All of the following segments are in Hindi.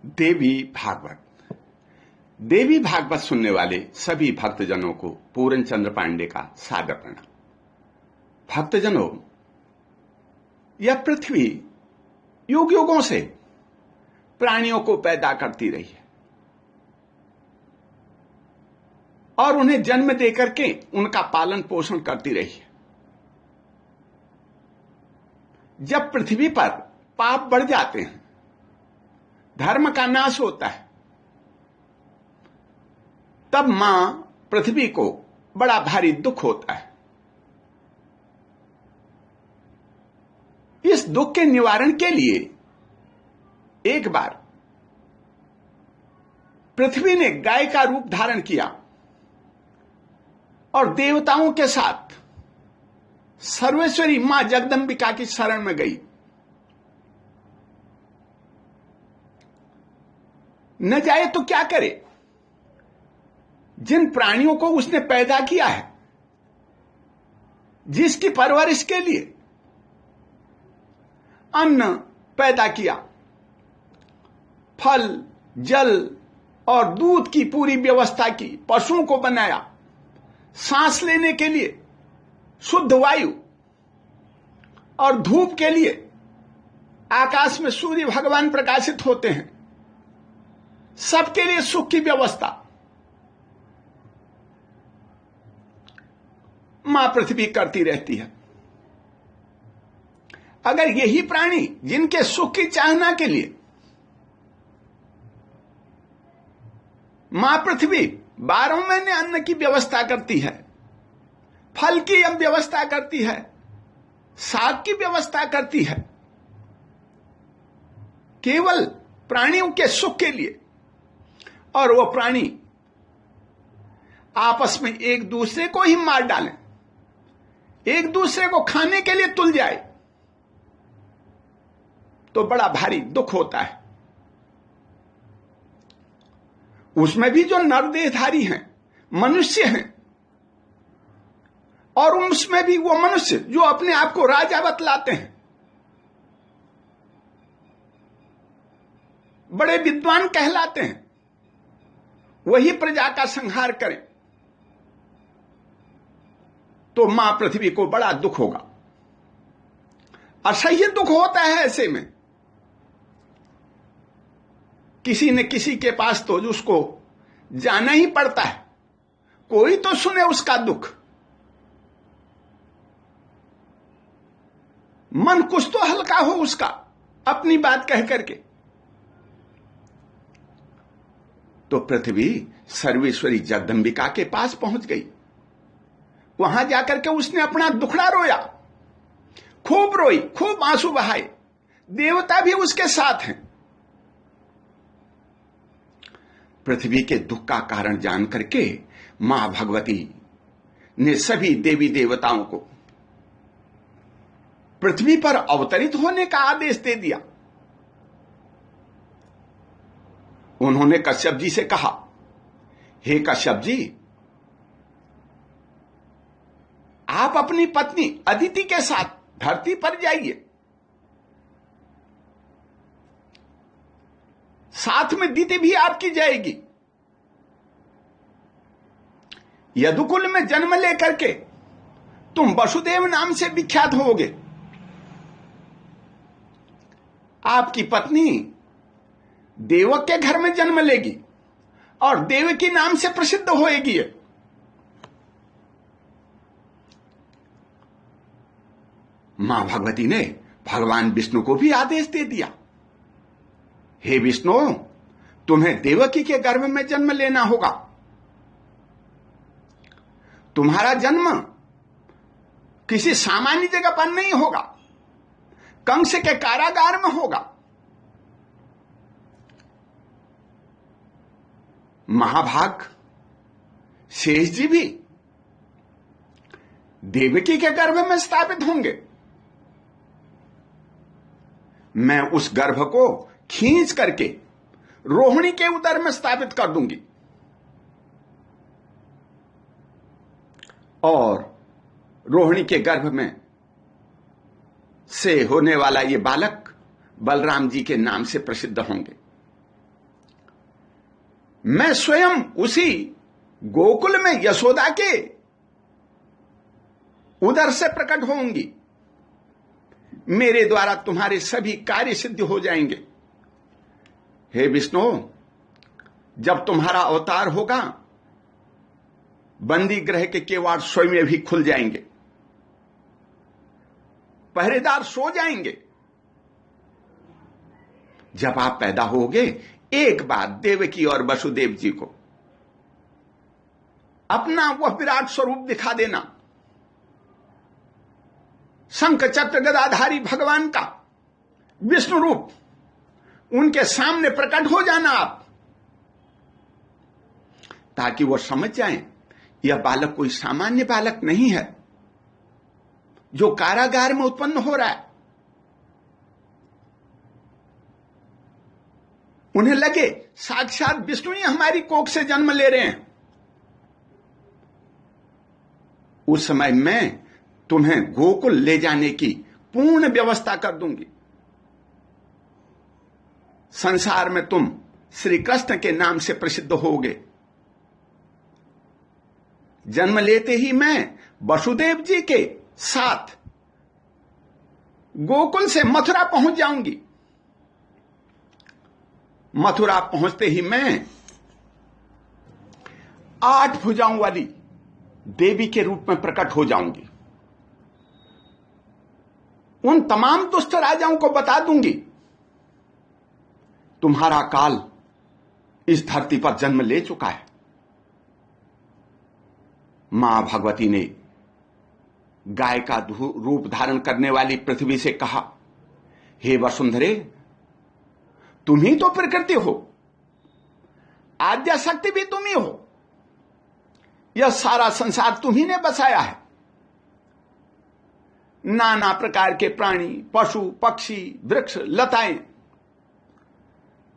देवी भागवत। देवी भागवत सुनने वाले सभी भक्तजनों को पूरन चंद्र पांडे का सादर प्रणाम। भक्तजनों, यह पृथ्वी युग युगों से प्राणियों को पैदा करती रही है और उन्हें जन्म देकर के उनका पालन पोषण करती रही है। जब पृथ्वी पर पाप बढ़ जाते हैं, धर्म का नाश होता है, तब मां पृथ्वी को बड़ा भारी दुख होता है। इस दुख के निवारण के लिए एक बार पृथ्वी ने गाय का रूप धारण किया और देवताओं के साथ सर्वेश्वरी मां जगदंबिका की शरण में गई। न जाए तो क्या करे? जिन प्राणियों को उसने पैदा किया है, जिसकी परवरिश के लिए अन्न पैदा किया, फल, जल और दूध की पूरी व्यवस्था की, पशुओं को बनाया, सांस लेने के लिए शुद्ध वायु और धूप के लिए आकाश में सूर्य भगवान प्रकाशित होते हैं, सबके लिए सुख की व्यवस्था मां पृथ्वी करती रहती है। अगर यही प्राणी जिनके सुख की चाहना के लिए मां पृथ्वी 12 महीने अन्न की व्यवस्था करती है, फल की व्यवस्था करती है, साग की व्यवस्था करती है, केवल प्राणियों के सुख के लिए, और वो प्राणी आपस में एक दूसरे को ही मार डालें, एक दूसरे को खाने के लिए तुल जाए, तो बड़ा भारी दुख होता है। उसमें भी जो नरदेहधारी हैं, मनुष्य हैं, और उसमें भी वो मनुष्य जो अपने आप को राजा बतलाते हैं, बड़े विद्वान कहलाते हैं, वही प्रजा का संहार करें तो मां पृथ्वी को बड़ा दुख होगा। असह्य दुख होता है। ऐसे में किसी न किसी के पास तो उसको जाना ही पड़ता है, कोई तो सुने उसका दुख। मन कुछ तो हल्का हो उसका अपनी बात कह करके। तो पृथ्वी सर्वेश्वरी जगदंबिका के पास पहुंच गई। वहां जाकर के उसने अपना दुखड़ा रोया, खूब रोई, खूब आंसू बहाए। देवता भी उसके साथ हैं। पृथ्वी के दुख का कारण जान करके मां भगवती ने सभी देवी देवताओं को पृथ्वी पर अवतरित होने का आदेश दे दिया। उन्होंने कश्यप जी से कहा, हे कश्यप जी, आप अपनी पत्नी अदिति के साथ धरती पर जाइए, साथ में दिति भी आपकी जाएगी। यदुकुल में जन्म लेकर के तुम वसुदेव नाम से विख्यात होगे। आपकी पत्नी देवक के घर में जन्म लेगी और देवकी नाम से प्रसिद्ध होएगी। मां भगवती ने भगवान विष्णु को भी आदेश दे दिया, हे विष्णु, तुम्हें देवकी के गर्भ में जन्म लेना होगा। तुम्हारा जन्म किसी सामान्य जगह पर नहीं होगा, कंस के कारागार में होगा। महाभाग शेष जी भी देवकी के गर्भ में स्थापित होंगे। मैं उस गर्भ को खींच करके रोहिणी के उदर में स्थापित कर दूंगी और रोहिणी के गर्भ में से होने वाला ये बालक बलराम जी के नाम से प्रसिद्ध होंगे। मैं स्वयं उसी गोकुल में यशोदा के उदर से प्रकट होंगी। मेरे द्वारा तुम्हारे सभी कार्य सिद्ध हो जाएंगे। हे विष्णु, जब तुम्हारा अवतार होगा, बंदी गृह के केवाड़ स्वयं भी खुल जाएंगे, पहरेदार सो जाएंगे। जब आप पैदा होगे, एक बार देवकी और वसुदेव जी को अपना वह विराट स्वरूप दिखा देना, शंख चक्र गदाधारी भगवान का विष्णु रूप उनके सामने प्रकट हो जाना आप, ताकि वो समझ जाएं यह बालक कोई सामान्य बालक नहीं है जो कारागार में उत्पन्न हो रहा है। उन्हें लगे साक्षात विष्णु ही हमारी कोख से जन्म ले रहे हैं। उस समय मैं तुम्हें गोकुल ले जाने की पूर्ण व्यवस्था कर दूंगी। संसार में तुम श्री कृष्ण के नाम से प्रसिद्ध होगे। जन्म लेते ही मैं वसुदेव जी के साथ गोकुल से मथुरा पहुंच जाऊंगी। मथुरा पहुंचते ही मैं 8 भुजाओं वाली देवी के रूप में प्रकट हो जाऊंगी। उन तमाम दुष्ट राजाओं को बता दूंगी, तुम्हारा काल इस धरती पर जन्म ले चुका है। मां भगवती ने गाय का रूप धारण करने वाली पृथ्वी से कहा, हे वसुंधरे, तुम ही तो प्रकृति हो, आद्या शक्ति भी तुम ही हो। यह सारा संसार तुम ही ने बसाया है। नाना प्रकार के प्राणी, पशु, पक्षी, वृक्ष, लताएं,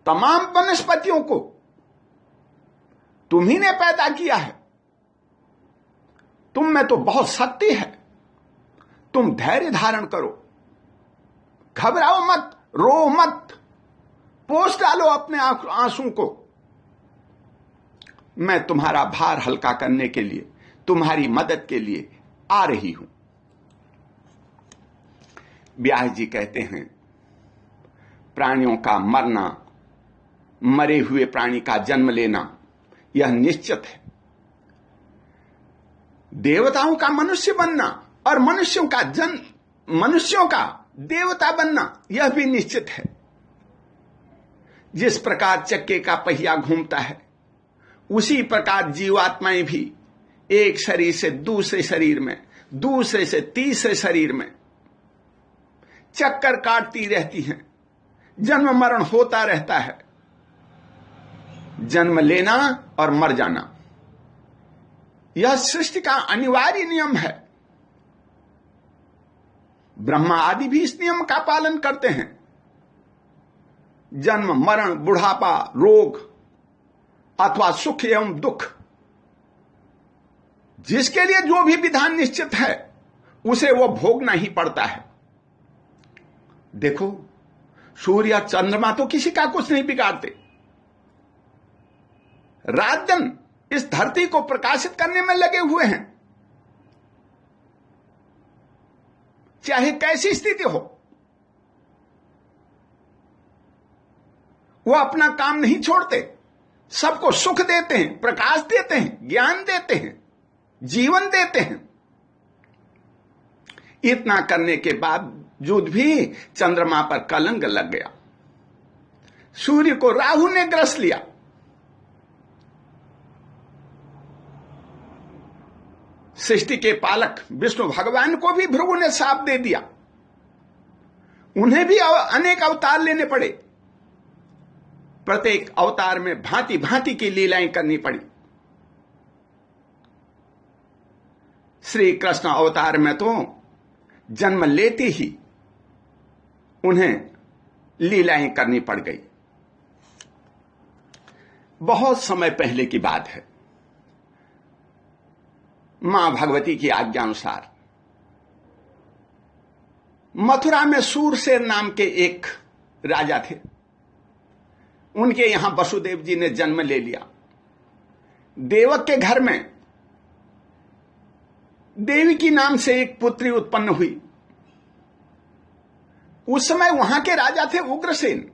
तमाम वनस्पतियों को तुम ही ने पैदा किया है। तुम में तो बहुत शक्ति है। तुम धैर्य धारण करो, घबराओ मत, रो मत, पोंछ डालो अपने आंसू को। मैं तुम्हारा भार हल्का करने के लिए, तुम्हारी मदद के लिए आ रही हूं। व्यास जी कहते हैं, प्राणियों का मरना, मरे हुए प्राणी का जन्म लेना, यह निश्चित है। देवताओं का मनुष्य बनना और मनुष्यों का देवता बनना, यह भी निश्चित है। जिस प्रकार चक्के का पहिया घूमता है, उसी प्रकार जीवात्माएं भी एक शरीर से दूसरे शरीर में, दूसरे से तीसरे शरीर में चक्कर काटती रहती हैं। जन्म मरण होता रहता है। जन्म लेना और मर जाना, यह सृष्टि का अनिवार्य नियम है। ब्रह्मा आदि भी इस नियम का पालन करते हैं। जन्म, मरण, बुढ़ापा, रोग अथवा सुख एवं दुख, जिसके लिए जो भी विधान निश्चित है, उसे वो भोगना ही पड़ता है। देखो, सूर्य और चंद्रमा तो किसी का कुछ नहीं बिगाड़ते। रात दिन इस धरती को प्रकाशित करने में लगे हुए हैं। चाहे कैसी स्थिति हो, वो अपना काम नहीं छोड़ते। सबको सुख देते हैं, प्रकाश देते हैं, ज्ञान देते हैं, जीवन देते हैं। इतना करने के बावजूद भी चंद्रमा पर कलंक लग गया। सूर्य को राहु ने ग्रस लिया। सृष्टि के पालक विष्णु भगवान को भी भृगु ने शाप दे दिया। उन्हें भी अनेक अवतार लेने पड़े। प्रत्येक अवतार में भांति भांति की लीलाएं करनी पड़ी। श्री कृष्ण अवतार में तो जन्म लेते ही उन्हें लीलाएं करनी पड़ गई। बहुत समय पहले की बात है। मां भगवती की आज्ञा अनुसार मथुरा में सूरसेन नाम के एक राजा थे। उनके यहां वसुदेव जी ने जन्म ले लिया। देवक के घर में देवकी नाम से एक पुत्री उत्पन्न हुई। उस समय वहां के राजा थे उग्रसेन।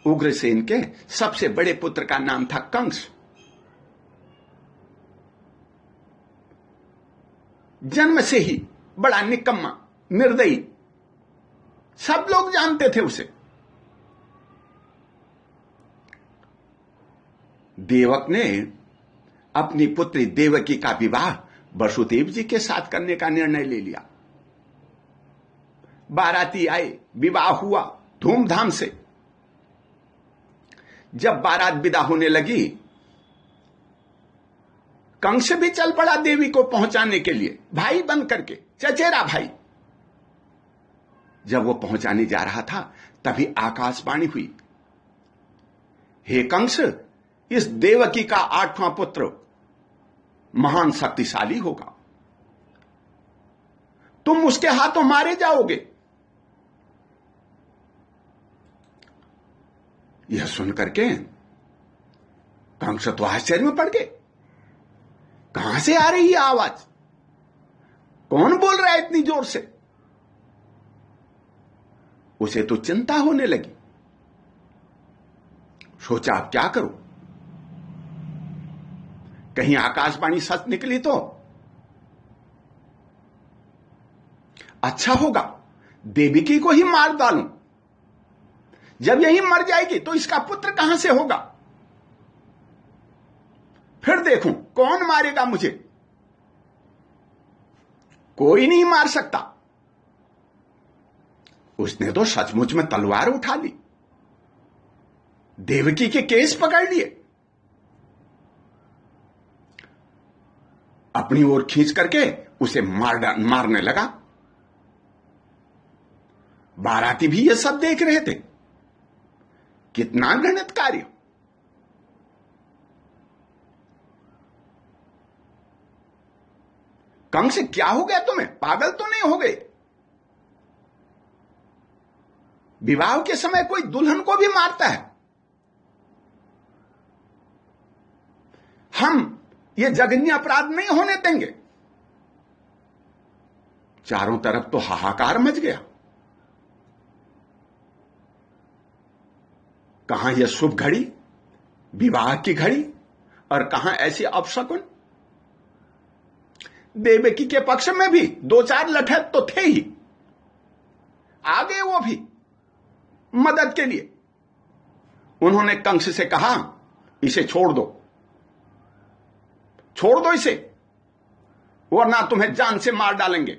उग्रसेन के सबसे बड़े पुत्र का नाम था कंस। जन्म से ही बड़ा निकम्मा, निर्दयी, सब लोग जानते थे उसे। देवक ने अपनी पुत्री देवकी का विवाह वसुदेव जी के साथ करने का निर्णय ले लिया। बाराती आए, विवाह हुआ धूमधाम से। जब बारात विदा होने लगी, कंस भी चल पड़ा देवी को पहुंचाने के लिए, भाई बन करके, चचेरा भाई। जब वो पहुंचाने जा रहा था, तभी आकाशवाणी हुई, हे कंस, इस देवकी का 8वां पुत्र महान शक्तिशाली होगा, तुम उसके हाथों मारे जाओगे। यह सुनकर के कंस तो आश्चर्य में पड़ गए। कहां से आ रही है आवाज? कौन बोल रहा है इतनी जोर से? उसे तो चिंता होने लगी। सोचा अब क्या करूं, कहीं आकाशवाणी सच निकली तो अच्छा होगा, देवकी को ही मार डालूं। जब यही मर जाएगी तो इसका पुत्र कहां से होगा? फिर देखूं कौन मारेगा मुझे। कोई नहीं मार सकता। उसने तो सचमुच में तलवार उठा ली, देवकी के केस पकड़ लिए, अपनी ओर खींच करके उसे मारने लगा। बाराती भी ये सब देख रहे थे। कितना घृणित कार्य। कंस, क्या हो गया तुम्हें? पागल तो नहीं हो गए? विवाह के समय कोई दुल्हन को भी मारता है। हम ये जघन्य अपराध नहीं होने देंगे। चारों तरफ तो हाहाकार मच गया। कहां यह शुभ घड़ी, विवाह की घड़ी, और कहां ऐसी अपशकुन। देवकी के पक्ष में भी 2-4 लठैत तो थे ही, आ गए वो भी मदद के लिए। उन्होंने कंस से कहा, इसे छोड़ दो, छोड़ दो इसे, वरना तुम्हें जान से मार डालेंगे।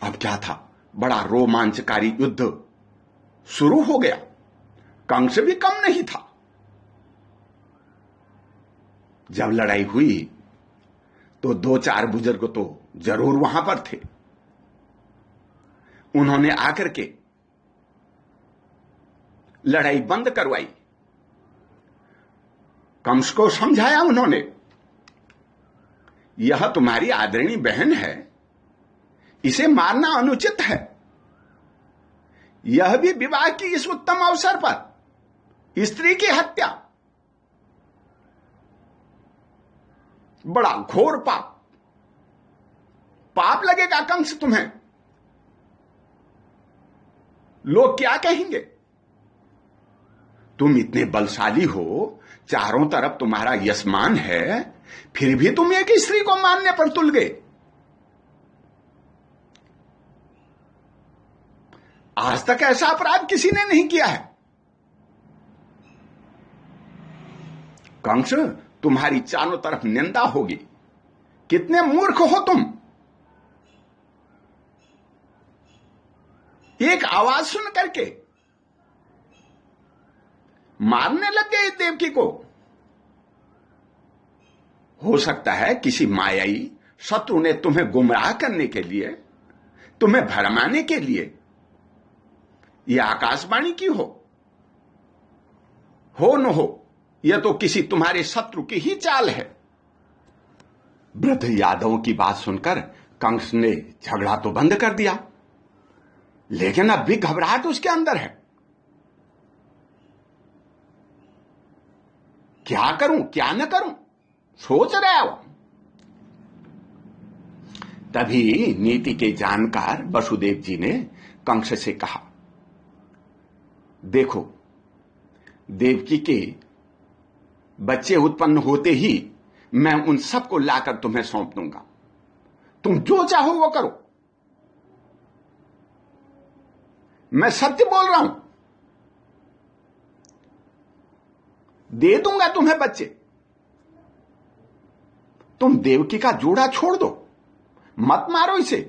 अब क्या था, बड़ा रोमांचकारी युद्ध शुरू हो गया। कंस भी कम नहीं था। जब लड़ाई हुई तो 2-4 बुजुर्ग तो जरूर वहां पर थे। उन्होंने आकर के लड़ाई बंद करवाई। कंस को समझाया उन्होंने, यह तुम्हारी आदरणीय बहन है, इसे मारना अनुचित है। यह भी विवाह की इस उत्तम अवसर पर स्त्री की हत्या, बड़ा घोर पाप। पाप लगेगा कंस तुम्हें। लोग क्या कहेंगे? तुम इतने बलशाली हो, चारों तरफ तुम्हारा यशमान है, फिर भी तुम एक स्त्री को मारने पर तुल गए। आज तक ऐसा अपराध किसी ने नहीं किया है। कंस, तुम्हारी चारों तरफ निंदा होगी। कितने मूर्ख हो तुम। एक आवाज सुन करके मारने लग गए देवकी को। हो सकता है किसी मायाई शत्रु ने तुम्हें गुमराह करने के लिए, तुम्हें भरमाने के लिए यह आकाशवाणी की हो न हो, यह तो किसी तुम्हारे शत्रु की ही चाल है। वृद्ध यादवों की बात सुनकर कंस ने झगड़ा तो बंद कर दिया, लेकिन अब भी घबराहट उसके अंदर है। क्या करूं क्या न करूं, सोच रहे हो। तभी नीति के जानकार वसुदेव जी ने कंस से कहा, देखो, देवकी के बच्चे उत्पन्न होते ही मैं उन सबको लाकर तुम्हें सौंप दूंगा, तुम जो चाहो वो करो। मैं सत्य बोल रहा हूं, दे दूंगा तुम्हें बच्चे। तुम देवकी का जोड़ा छोड़ दो, मत मारो इसे।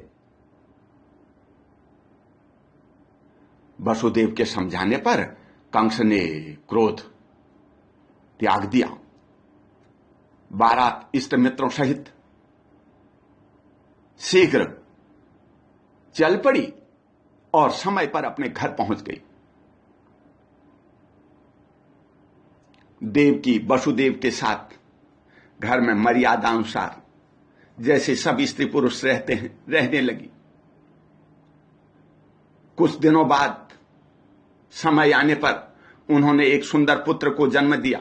वसुदेव के समझाने पर कंस ने क्रोध त्याग दिया। बारात इष्ट मित्रों सहित शीघ्र चल पड़ी और समय पर अपने घर पहुंच गई। देवकी वसुदेव के साथ घर में मर्यादा अनुसार जैसे सब स्त्री पुरुष रहते हैं रहने लगी। कुछ दिनों बाद समय आने पर उन्होंने एक सुंदर पुत्र को जन्म दिया।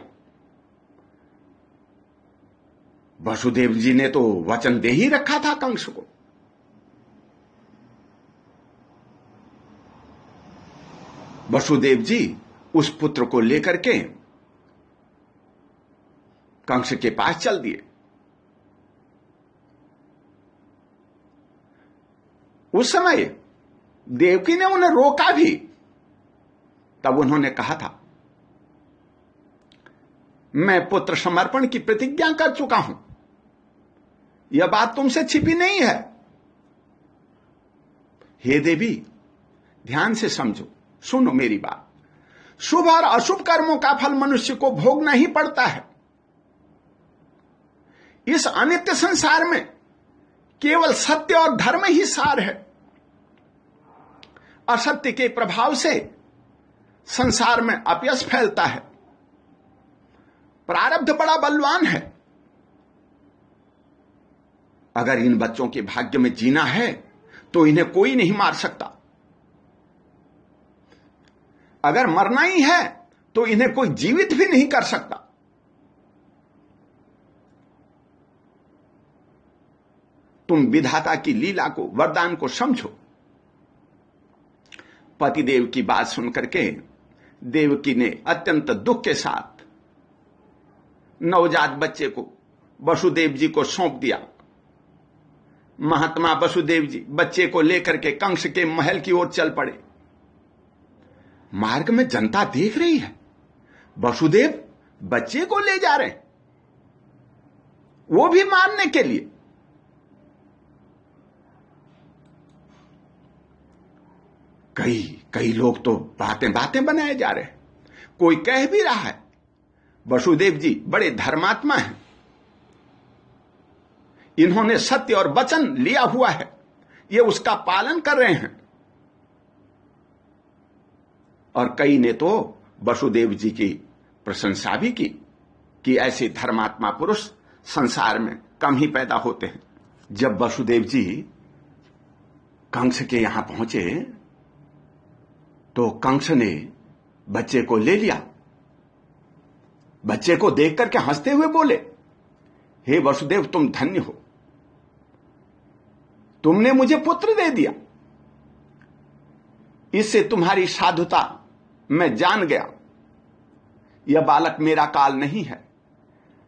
वसुदेव जी ने तो वचन दे ही रखा था कंस को। वसुदेव जी उस पुत्र को लेकर के कंस के पास चल दिए। उस समय देवकी ने उन्हें रोका भी। तब उन्होंने कहा था, मैं पुत्र समर्पण की प्रतिज्ञा कर चुका हूं, यह बात तुमसे छिपी नहीं है। हे देवी, ध्यान से समझो, सुनो मेरी बात। शुभ और अशुभ कर्मों का फल मनुष्य को भोगना ही पड़ता है। इस अनित्य संसार में केवल सत्य और धर्म ही सार है। असत्य के प्रभाव से संसार में अपयश फैलता है। प्रारब्ध बड़ा बलवान है। अगर इन बच्चों के भाग्य में जीना है तो इन्हें कोई नहीं मार सकता। अगर मरना ही है तो इन्हें कोई जीवित भी नहीं कर सकता। तुम विधाता की लीला को, वरदान को समझो। पतिदेव की बात सुनकर के देवकी ने अत्यंत दुख के साथ नवजात बच्चे को वसुदेव जी को सौंप दिया। महात्मा वसुदेव जी बच्चे को लेकर के कंस के महल की ओर चल पड़े। मार्ग में जनता देख रही है, वसुदेव बच्चे को ले जा रहे हैं, वो भी मारने के लिए। कई लोग तो बातें बातें बनाए जा रहे हैं। कोई कह भी रहा है वसुदेव जी बड़े धर्मात्मा हैं, इन्होंने सत्य और वचन लिया हुआ है, ये उसका पालन कर रहे हैं। और कई ने तो वसुदेव जी की प्रशंसा भी की कि ऐसे धर्मात्मा पुरुष संसार में कम ही पैदा होते हैं। जब वसुदेव जी कंस के यहां पहुंचे तो कंस ने बच्चे को ले लिया। बच्चे को देख करके हंसते हुए बोले, हे वसुदेव, तुम धन्य हो, तुमने मुझे पुत्र दे दिया। इससे तुम्हारी साधुता मैं जान गया। यह बालक मेरा काल नहीं है।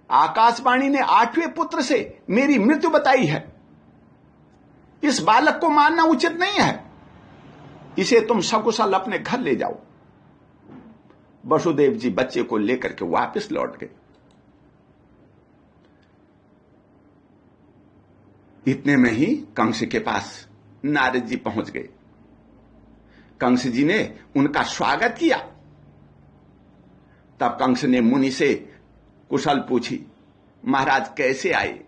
आकाशवाणी ने 8वें पुत्र से मेरी मृत्यु बताई है। इस बालक को मारना उचित नहीं है। इसे तुम सकुशल अपने घर ले जाओ। वसुदेव जी बच्चे को लेकर के वापस लौट गए। इतने में ही कंस के पास नारद जी पहुंच गए। कंस जी ने उनका स्वागत किया। तब कंस ने मुनि से कुशल पूछी, महाराज कैसे आए,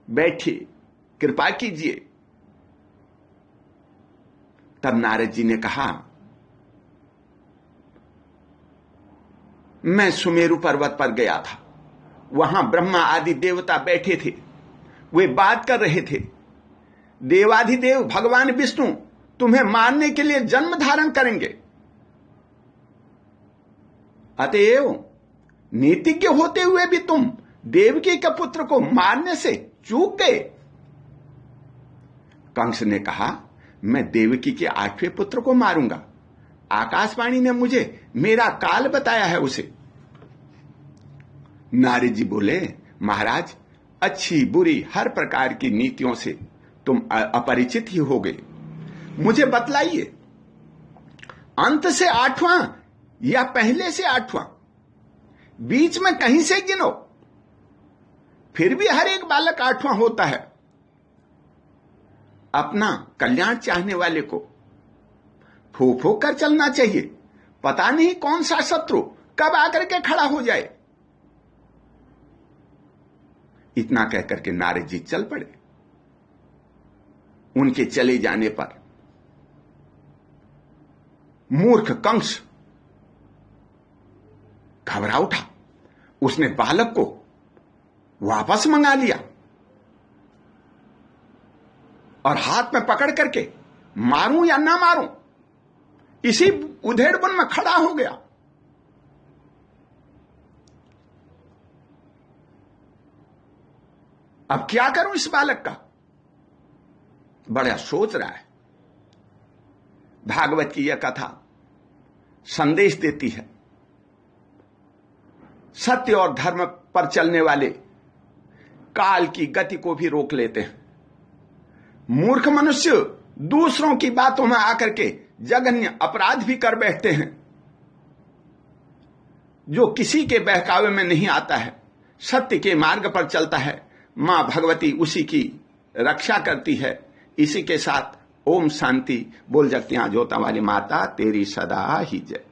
बैठिए, कृपा कीजिए। तब नारद जी ने कहा, मैं सुमेरु पर्वत पर गया था, वहां ब्रह्मा आदि देवता बैठे थे, वे बात कर रहे थे। देवाधिदेव भगवान विष्णु तुम्हें मारने के लिए जन्म धारण करेंगे। अतएव नीतिज्ञ होते हुए भी तुम देवकी के पुत्र को मारने से चूक गए। कंस ने कहा, मैं देवकी के 8वें पुत्र को मारूंगा। आकाशवाणी ने मुझे मेरा काल बताया है उसे। नारद जी बोले, महाराज, अच्छी बुरी हर प्रकार की नीतियों से तुम अपरिचित ही हो गए। मुझे बतलाइए, अंत से 8वां या पहले से 8वां, बीच में कहीं से गिनो। फिर भी हर एक बालक 8वां होता है। अपना कल्याण चाहने वाले को फूक फूक कर चलना चाहिए। पता नहीं कौन सा शत्रु कब आकर के खड़ा हो जाए। इतना कहकर के नारद जी चल पड़े। उनके चले जाने पर मूर्ख कंस घबरा उठा। उसने बालक को वापस मंगा लिया और हाथ में पकड़ करके मारूं या ना मारूं, इसी उधेड़बुन में खड़ा हो गया। अब क्या करूं इस बालक का? बड़ा सोच रहा है। भागवत की यह कथा संदेश देती है, सत्य और धर्म पर चलने वाले काल की गति को भी रोक लेते हैं। मूर्ख मनुष्य दूसरों की बातों में आकर के जघन्य अपराध भी कर बैठते हैं। जो किसी के बहकावे में नहीं आता है, सत्य के मार्ग पर चलता है, मां भगवती उसी की रक्षा करती है। इसी के साथ ओम शांति। बोल जगत्यां जोता वाली माता तेरी सदा ही जय।